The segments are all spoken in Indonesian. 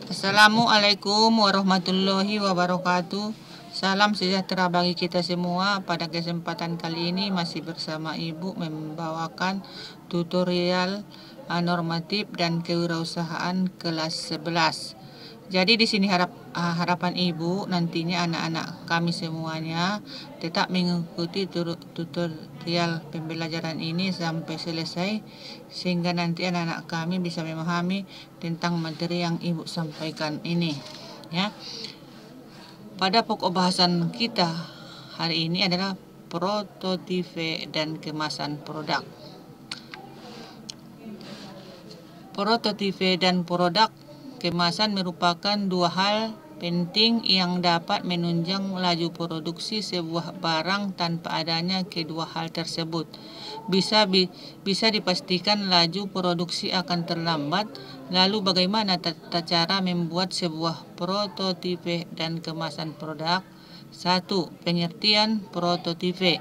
Assalamualaikum warahmatullahi wabarakatuh. Salam sejahtera bagi kita semua. Pada kesempatan kali ini masih bersama Ibu membawakan tutorial normatif dan kewirausahaan kelas 11. Jadi di sini harapan Ibu nantinya anak-anak kami semuanya tetap mengikuti tutorial pembelajaran ini sampai selesai, sehingga nanti anak-anak kami bisa memahami tentang materi yang Ibu sampaikan ini, ya. Pada pokok bahasan kita hari ini adalah prototipe dan kemasan produk. Prototipe dan produk kemasan merupakan dua hal penting yang dapat menunjang laju produksi sebuah barang. Tanpa adanya kedua hal tersebut, bisa dipastikan laju produksi akan terlambat. Lalu bagaimana tata cara membuat sebuah prototipe dan kemasan produk? 1. Pengertian prototipe.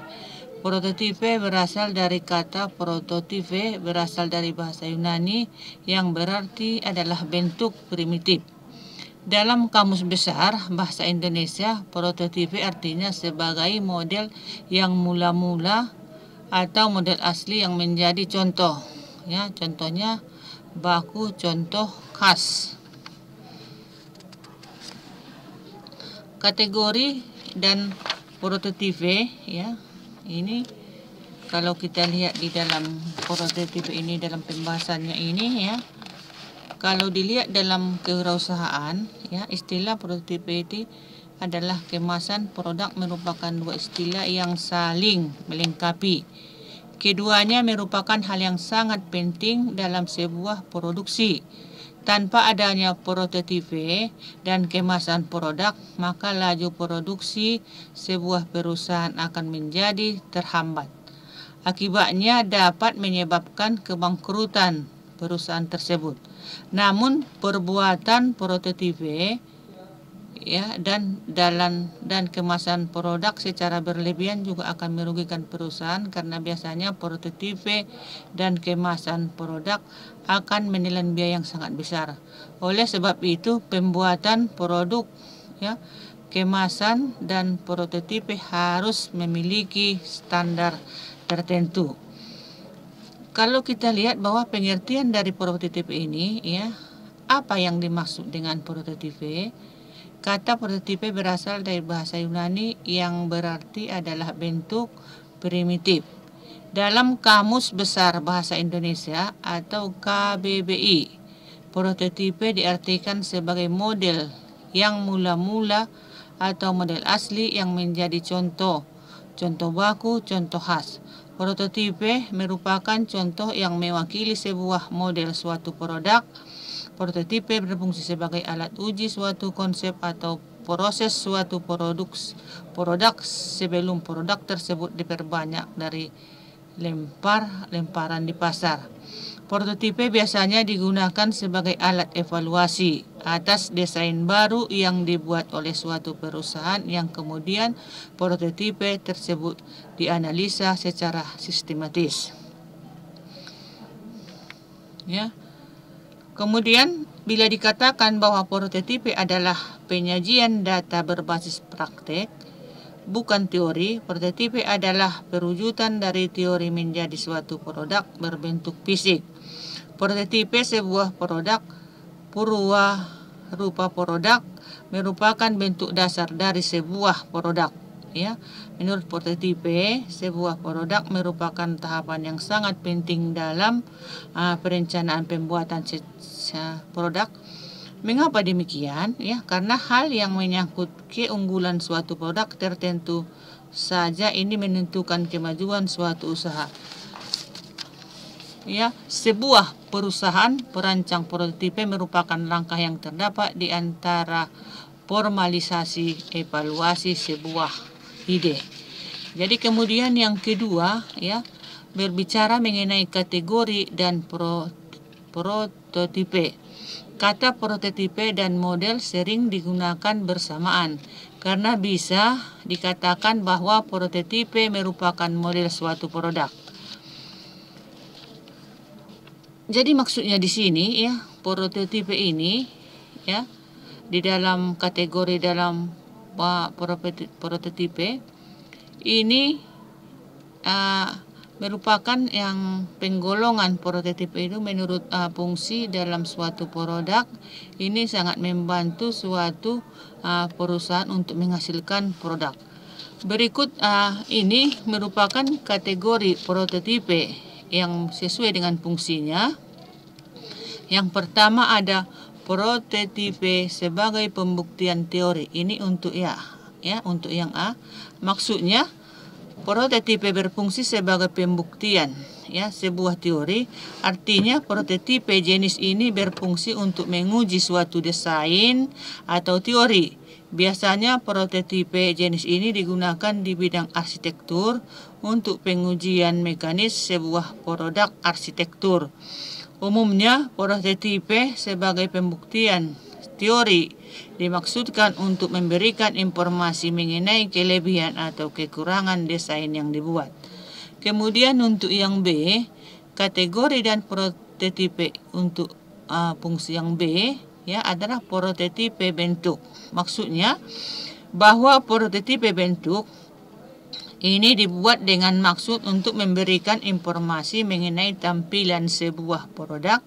Prototipe berasal dari kata prototipe, berasal dari bahasa Yunani yang berarti adalah bentuk primitif. Dalam Kamus Besar Bahasa Indonesia, prototipe artinya sebagai model yang mula-mula atau model asli yang menjadi contoh. Ya, contohnya baku, contoh khas. Kategori dan prototipe, ya. Ini kalau kita lihat di dalam prototipe ini, dalam pembahasannya ini, ya. Kalau dilihat dalam kewirausahaan, ya, istilah prototipe itu adalah kemasan produk, merupakan dua istilah yang saling melengkapi. Keduanya merupakan hal yang sangat penting dalam sebuah produksi. Tanpa adanya prototipe dan kemasan produk, maka laju produksi sebuah perusahaan akan menjadi terhambat. Akibatnya dapat menyebabkan kebangkrutan perusahaan tersebut. Namun perbuatan prototipe, ya, dan kemasan produk secara berlebihan juga akan merugikan perusahaan, karena biasanya prototipe dan kemasan produk akan menelan biaya yang sangat besar. Oleh sebab itu, pembuatan produk, ya, kemasan dan prototipe harus memiliki standar tertentu. Kalau kita lihat bahwa pengertian dari prototipe ini, ya, apa yang dimaksud dengan prototipe? Kata prototipe berasal dari bahasa Yunani yang berarti adalah bentuk primitif. Dalam Kamus Besar Bahasa Indonesia atau KBBI, prototipe diartikan sebagai model yang mula-mula atau model asli yang menjadi contoh. Contoh baku, contoh khas. Prototipe merupakan contoh yang mewakili sebuah model suatu produk. Prototipe berfungsi sebagai alat uji suatu konsep atau proses suatu produk sebelum produk tersebut diperbanyak dari lemparan di pasar. Prototipe biasanya digunakan sebagai alat evaluasi atas desain baru yang dibuat oleh suatu perusahaan, yang kemudian prototipe tersebut dianalisa secara sistematis. Ya. Kemudian bila dikatakan bahwa prototipe adalah penyajian data berbasis praktek, bukan teori, prototipe adalah perwujudan dari teori menjadi suatu produk berbentuk fisik. Prototipe sebuah produk rupa produk merupakan bentuk dasar dari sebuah produk. Ya, menurut prototipe, sebuah produk merupakan tahapan yang sangat penting dalam perencanaan pembuatan produk. Mengapa demikian? Ya, karena hal yang menyangkut keunggulan suatu produk tertentu saja ini menentukan kemajuan suatu usaha. Ya, sebuah perusahaan perancang prototipe merupakan langkah yang terdapat di antara formalisasi evaluasi sebuah ide. Jadi kemudian yang kedua, ya, berbicara mengenai kategori dan prototipe. Kata prototipe dan model sering digunakan bersamaan karena bisa dikatakan bahwa prototipe merupakan model suatu produk. Jadi maksudnya di sini, ya, prototipe ini, ya, di dalam kategori dalam prototipe ini merupakan yang penggolongan prototipe itu menurut fungsi dalam suatu produk. Ini sangat membantu suatu perusahaan untuk menghasilkan produk. Berikut ini merupakan kategori prototipe yang sesuai dengan fungsinya. Yang pertama ada prototipe sebagai pembuktian teori. Ini untuk untuk yang A. Maksudnya prototipe berfungsi sebagai pembuktian sebuah teori. Artinya prototipe jenis ini berfungsi untuk menguji suatu desain atau teori. Biasanya prototipe jenis ini digunakan di bidang arsitektur untuk pengujian mekanis sebuah produk arsitektur. Umumnya prototipe sebagai pembuktian teori dimaksudkan untuk memberikan informasi mengenai kelebihan atau kekurangan desain yang dibuat. Kemudian untuk yang B, kategori dan prototipe untuk fungsi yang B adalah prototipe bentuk. Maksudnya bahwa prototipe bentuk ini dibuat dengan maksud untuk memberikan informasi mengenai tampilan sebuah produk.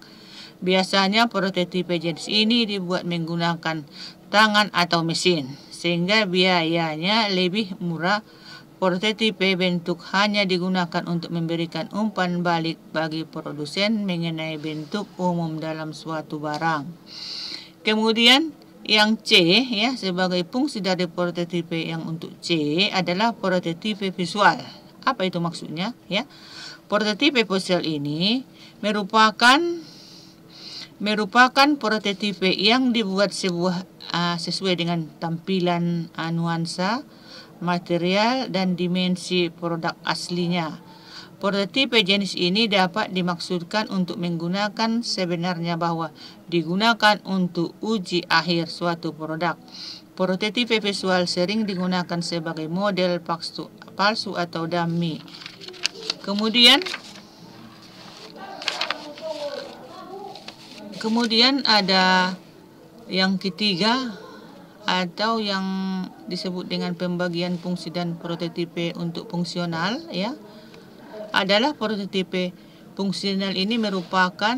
Biasanya prototipe jenis ini dibuat menggunakan tangan atau mesin, sehingga biayanya lebih murah. Prototipe bentuk hanya digunakan untuk memberikan umpan balik bagi produsen mengenai bentuk umum dalam suatu barang. Kemudian yang C sebagai fungsi dari prototipe yang untuk C adalah prototipe visual. Apa itu maksudnya? Prototipe visual ini merupakan prototipe yang dibuat sesuai dengan tampilan, nuansa, material, dan dimensi produk aslinya. Prototipe jenis ini dapat dimaksudkan untuk menggunakan sebenarnya bahwa digunakan untuk uji akhir suatu produk. Prototipe visual sering digunakan sebagai model palsu atau dummy. Kemudian ada yang ketiga atau yang disebut dengan pembagian fungsi dan prototipe untuk fungsional adalah prototipe fungsional. Ini merupakan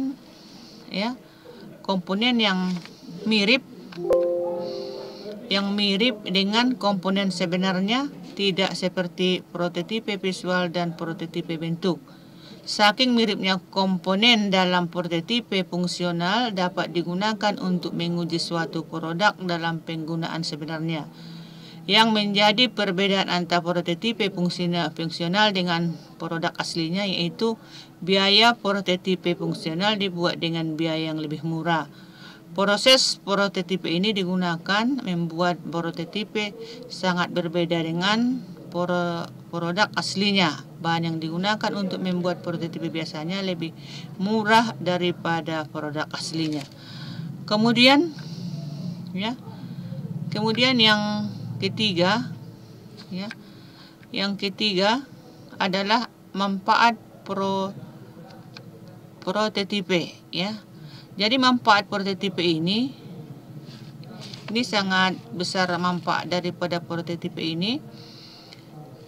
komponen yang mirip dengan komponen sebenarnya, tidak seperti prototipe visual dan prototipe bentuk. Saking miripnya komponen dalam prototipe fungsional dapat digunakan untuk menguji suatu produk dalam penggunaan sebenarnya. Yang menjadi perbedaan antara prototipe fungsional dengan produk aslinya yaitu biaya prototipe fungsional dibuat dengan biaya yang lebih murah. Proses prototipe ini digunakan membuat prototipe sangat berbeda dengan produk aslinya. Bahan yang digunakan untuk membuat prototipe biasanya lebih murah daripada produk aslinya. Kemudian yang ketiga adalah manfaat prototipe Jadi manfaat prototipe ini sangat besar manfaat daripada prototipe ini.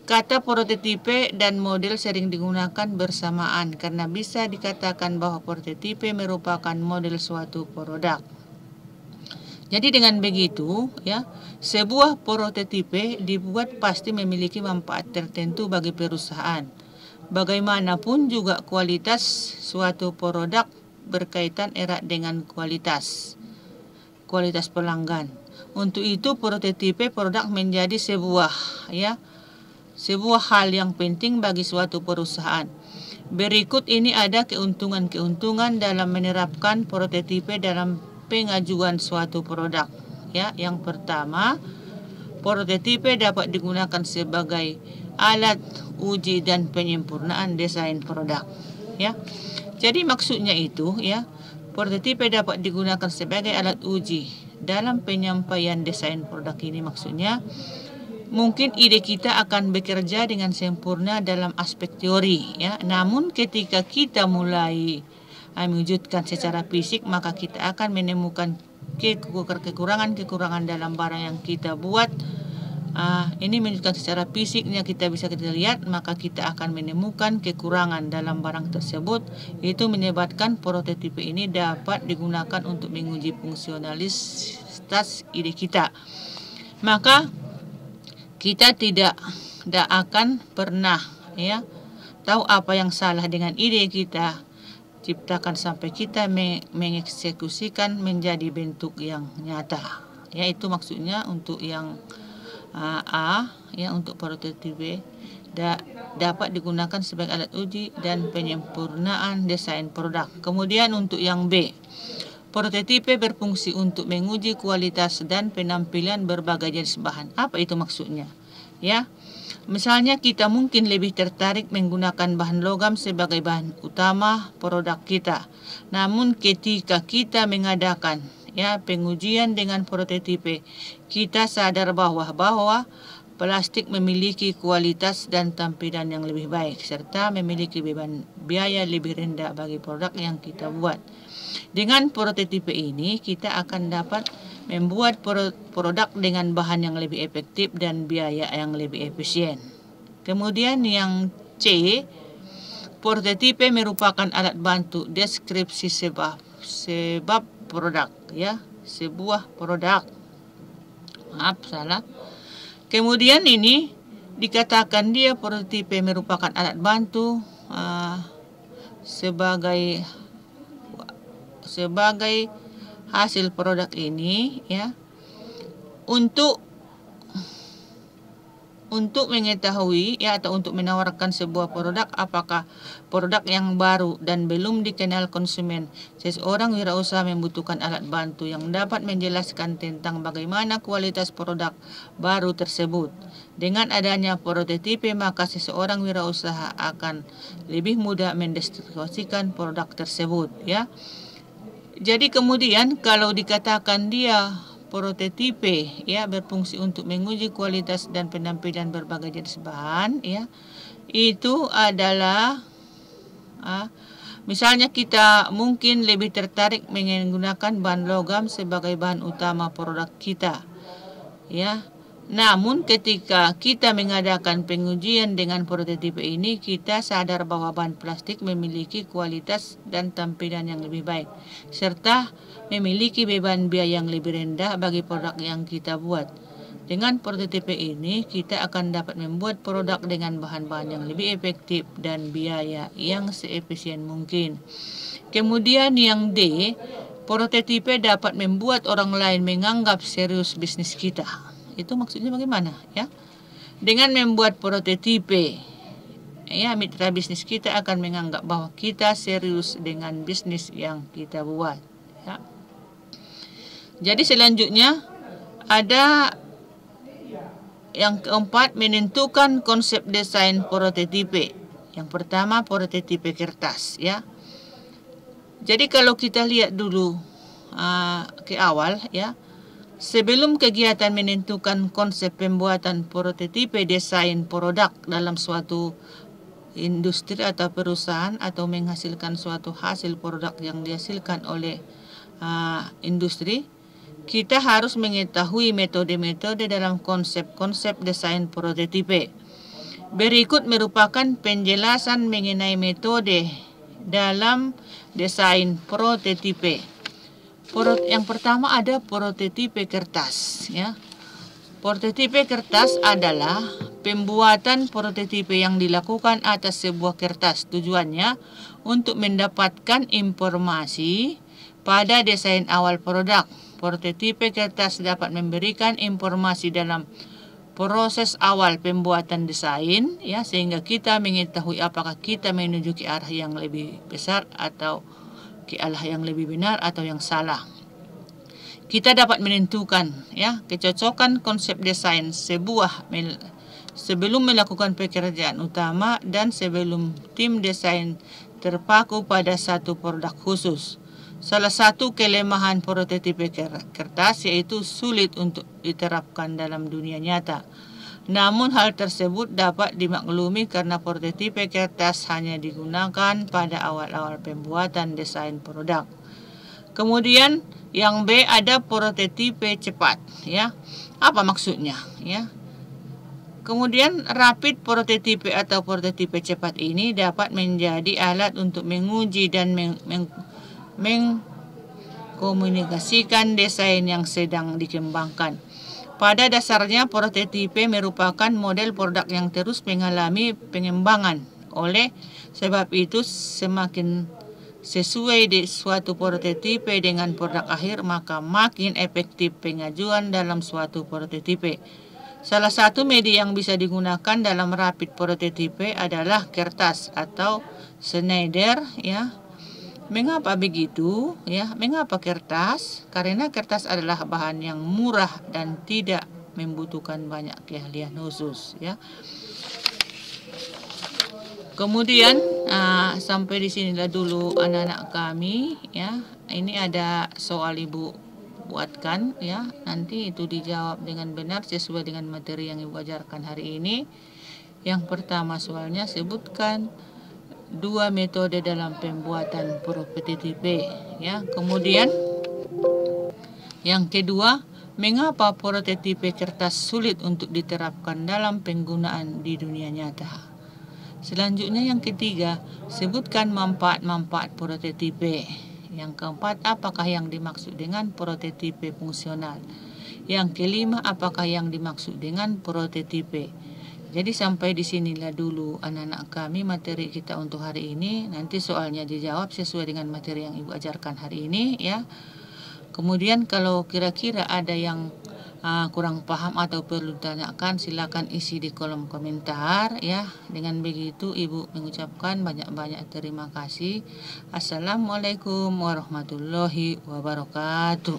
Kata prototipe dan model sering digunakan bersamaan karena bisa dikatakan bahwa prototipe merupakan model suatu produk. Jadi dengan begitu sebuah prototipe dibuat pasti memiliki manfaat tertentu bagi perusahaan. Bagaimanapun juga kualitas suatu produk berkaitan erat dengan kualitas pelanggan. Untuk itu prototipe produk menjadi sebuah hal yang penting bagi suatu perusahaan. Berikut ini ada keuntungan dalam menerapkan prototipe dalam pengajuan suatu produk. Yang pertama, prototipe dapat digunakan sebagai alat uji dan penyempurnaan desain produk. Jadi maksudnya itu prototipe dapat digunakan sebagai alat uji dalam penyampaian desain produk ini. Maksudnya mungkin ide kita akan bekerja dengan sempurna dalam aspek teori namun ketika kita mulai mewujudkan secara fisik maka kita akan menemukan kekurangan dalam barang yang kita buat. Ini menunjukkan secara fisiknya kita lihat, maka kita akan menemukan kekurangan dalam barang tersebut. Itu menyebabkan prototipe ini dapat digunakan untuk menguji fungsionalitas ide kita. Maka kita tidak akan pernah tahu apa yang salah dengan ide kita ciptakan sampai kita mengeksekusikan menjadi bentuk yang nyata. Itu maksudnya untuk yang untuk prototipe dapat digunakan sebagai alat uji dan penyempurnaan desain produk. Kemudian untuk yang B, prototipe berfungsi untuk menguji kualitas dan penampilan berbagai jenis bahan. Apa itu maksudnya? Misalnya kita mungkin lebih tertarik menggunakan bahan logam sebagai bahan utama produk kita. Namun ketika kita mengadakan pengujian dengan prototipe, kita sadar bahwa plastik memiliki kualitas dan tampilan yang lebih baik serta memiliki beban biaya lebih rendah bagi produk yang kita buat. Dengan prototipe ini kita akan dapat membuat produk dengan bahan yang lebih efektif dan biaya yang lebih efisien. Kemudian yang C, prototipe merupakan alat bantu deskripsi sebab produk, sebuah produk. Maaf, salah. Kemudian ini dikatakan dia prototipe merupakan alat bantu sebagai hasil produk ini untuk mengetahui atau untuk menawarkan sebuah produk, apakah produk yang baru dan belum dikenal konsumen. Seseorang wirausaha membutuhkan alat bantu yang dapat menjelaskan tentang bagaimana kualitas produk baru tersebut. Dengan adanya prototipe, maka seseorang wirausaha akan lebih mudah mendistribusikan produk tersebut. Jadi kemudian kalau dikatakan dia prototipe berfungsi untuk menguji kualitas dan penampilan berbagai jenis bahan, itu adalah misalnya kita mungkin lebih tertarik menggunakan bahan logam sebagai bahan utama produk kita, Namun ketika kita mengadakan pengujian dengan prototipe ini, kita sadar bahwa bahan plastik memiliki kualitas dan tampilan yang lebih baik, serta memiliki beban biaya yang lebih rendah bagi produk yang kita buat. Dengan prototipe ini, kita akan dapat membuat produk dengan bahan-bahan yang lebih efektif dan biaya yang seefisien mungkin. Kemudian yang D, prototipe dapat membuat orang lain menganggap serius bisnis kita. Itu maksudnya bagaimana? Dengan membuat prototipe, mitra bisnis kita akan menganggap bahwa kita serius dengan bisnis yang kita buat. Jadi selanjutnya ada yang keempat, menentukan konsep desain prototipe. Yang pertama, prototipe kertas. Jadi kalau kita lihat dulu ke awal, sebelum kegiatan menentukan konsep pembuatan prototipe desain produk dalam suatu industri atau perusahaan atau menghasilkan suatu hasil produk yang dihasilkan oleh industri, kita harus mengetahui metode-metode dalam konsep-konsep desain prototipe. Berikut merupakan penjelasan mengenai metode dalam desain prototipe. Yang pertama ada prototipe kertas. Prototipe kertas adalah pembuatan prototipe yang dilakukan atas sebuah kertas. Tujuannya untuk mendapatkan informasi pada desain awal produk. Prototipe kertas dapat memberikan informasi dalam proses awal pembuatan desain, sehingga kita mengetahui apakah kita menuju ke arah yang lebih besar atau ke arah yang lebih benar atau yang salah. Kita dapat menentukan kecocokan konsep desain sebelum melakukan pekerjaan utama dan sebelum tim desain terpaku pada satu produk khusus. Salah satu kelemahan prototipe kertas yaitu sulit untuk diterapkan dalam dunia nyata. Namun hal tersebut dapat dimaklumi karena prototipe kertas hanya digunakan pada awal-awal pembuatan desain produk. Kemudian Yang B ada prototipe cepat, ya. Apa maksudnya, ya? Kemudian rapid prototipe atau prototipe cepat ini dapat menjadi alat untuk menguji dan mengkomunikasikan desain yang sedang dikembangkan. Pada dasarnya, prototipe merupakan model produk yang terus mengalami pengembangan. Oleh sebab itu, semakin sesuai di suatu prototipe dengan produk akhir, maka makin efektif pengajuan dalam suatu prototipe. Salah satu media yang bisa digunakan dalam rapid prototipe adalah kertas atau Schneider, ya. Mengapa begitu, ya? Mengapa kertas? Karena kertas adalah bahan yang murah dan tidak membutuhkan banyak keahlian khusus, ya. Kemudian sampai di sinilah dulu anak-anak kami, ya. Ini ada soal Ibu buatkan, ya. Nanti itu dijawab dengan benar sesuai dengan materi yang Ibu ajarkan hari ini. Yang pertama soalnya, sebutkan 2 metode dalam pembuatan prototipe, ya. Kemudian yang kedua, mengapa prototipe kertas sulit untuk diterapkan dalam penggunaan di dunia nyata? Selanjutnya yang ketiga, sebutkan manfaat-manfaat prototipe. Yang keempat, apakah yang dimaksud dengan prototipe fungsional? Yang kelima, apakah yang dimaksud dengan prototipe? Jadi sampai di sinilah dulu anak-anak kami materi kita untuk hari ini. Nanti soalnya dijawab sesuai dengan materi yang Ibu ajarkan hari ini, ya. Kemudian kalau kira-kira ada yang kurang paham atau perlu ditanyakan, silakan isi di kolom komentar, ya. Dengan begitu Ibu mengucapkan banyak-banyak terima kasih. Assalamualaikum warahmatullahi wabarakatuh.